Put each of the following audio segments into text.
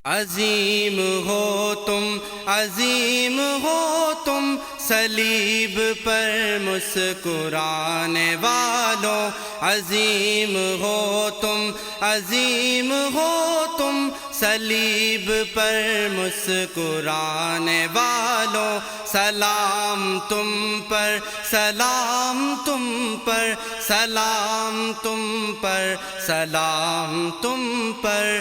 عظیم ہو تم، عظیم ہو تم، صلیب پر مسکرانے والوں، عظیم ہو تم، عظیم ہو تم، صلیب پر مسکرانے والوں، سلام تم پر، سلام تم پر، سلام تم پر، سلام تم پر،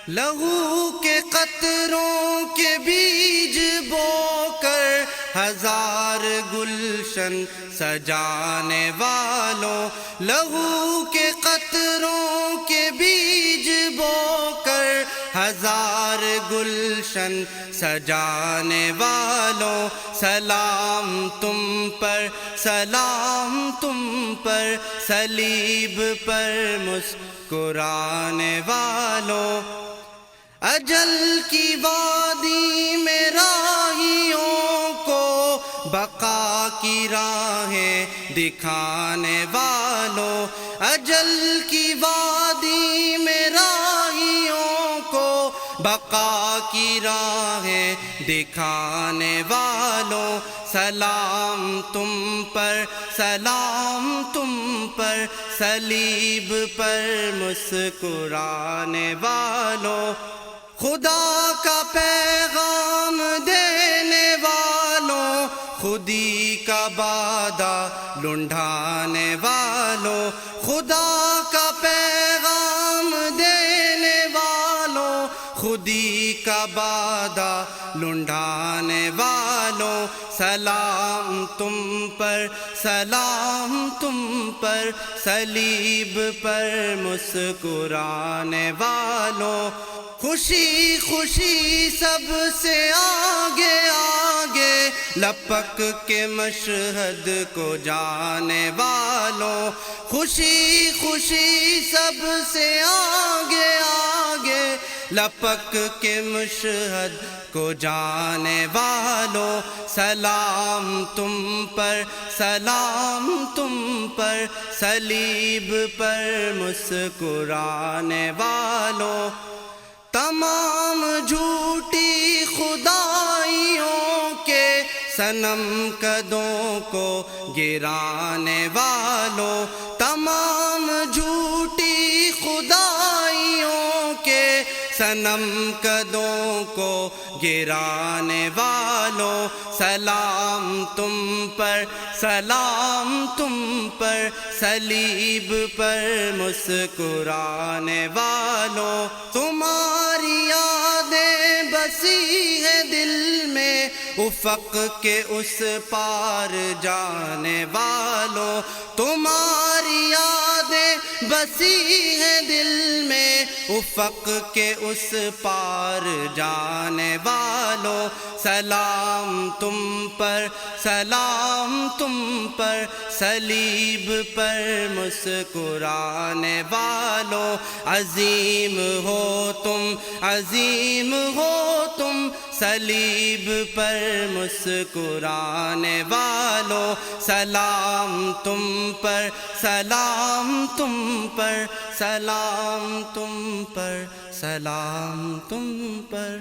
لہو کے قطروں کے بیج بو کر ہزار گلشن سجانے والوں، لہو کے قطروں کے بیج بو کر ہزار گلشن سجانے والوں، سلام تم پر، سلام تم پر، صلیب پر مسکرانے والوں، اجل کی وادی میں راہیوں کو بقا کی راہیں دکھانے والوں، اجل کی وادی میں راہیوں کو بقا کی راہیں دکھانے والوں، سلام تم پر، سلام تم پر، صلیب پر مسکرانے والوں، خدا کا پیغام دینے والوں، خودی کا بادہ لنڈھانے والوں، خدا کا پیغام دینے والوں، خودی کا بادہ لنڈھانے والوں، سلام تم پر، سلام تم پر، صلیب پر مسکرانے والوں، خوشی خوشی سب سے آگے آگے لپک کے مشہد کو جانے والوں، خوشی خوشی سب سے آگے آگے لپک کے مشہد کو جانے والوں، سلام تم پر، سلام تم پر، صلیب پر مسکرانے والوں، تمام جھوٹی خدائیوں کے صنم قدوں کو گرانے والوں، تمام جھوٹی خدائیوں کے صنم قدوں کو گرانے والوں، سلام تم پر، سلام تم پر، صلیب پر مسکرانے والوں، تمہاری یادیں بسی ہیں دل میں افق کے اس پار جانے والوں، تمہاری یادیں بسی ہیں دل میں افق کے اس پار جانے والوں، سلام تم پر، سلام تم پر، صلیب پر مسکرانے والوں، عظیم ہو تم، عظیم ہو تم، صلیب پر مسکرانے والوں، سلام تم پر، سلام تم پر، سلام تم پر، سلام تم پر۔